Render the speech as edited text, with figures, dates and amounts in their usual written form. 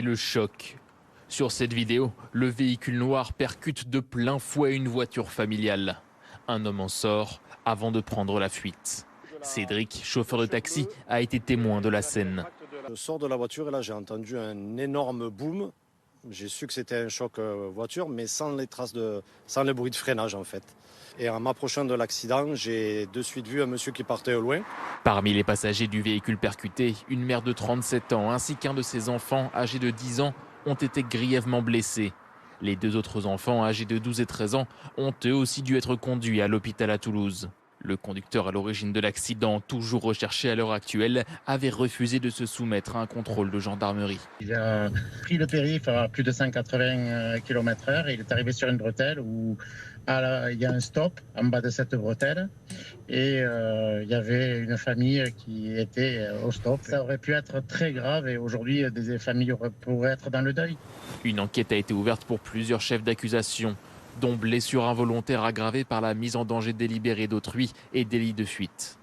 Le choc. Sur cette vidéo, le véhicule noir percute de plein fouet une voiture familiale. Un homme en sort avant de prendre la fuite. Cédric, chauffeur de taxi, a été témoin de la scène. Je sors de la voiture et là j'ai entendu un énorme boom. J'ai su que c'était un choc voiture, mais sans le bruit de freinage en fait. Et en m'approchant de l'accident, j'ai de suite vu un monsieur qui partait au loin. Parmi les passagers du véhicule percuté, une mère de 37 ans ainsi qu'un de ses enfants âgés de 10 ans ont été grièvement blessés. Les deux autres enfants âgés de 12 et 13 ans ont eux aussi dû être conduits à l'hôpital à Toulouse. Le conducteur à l'origine de l'accident, toujours recherché à l'heure actuelle, avait refusé de se soumettre à un contrôle de gendarmerie. Il a pris le périph' à plus de 180 km/h et il est arrivé sur une bretelle où il y a un stop en bas de cette bretelle et il y avait une famille qui était au stop. Ça aurait pu être très grave et aujourd'hui des familles pourraient être dans le deuil. Une enquête a été ouverte pour plusieurs chefs d'accusation, dont blessures involontaires aggravées par la mise en danger délibérée d'autrui et délit de fuite.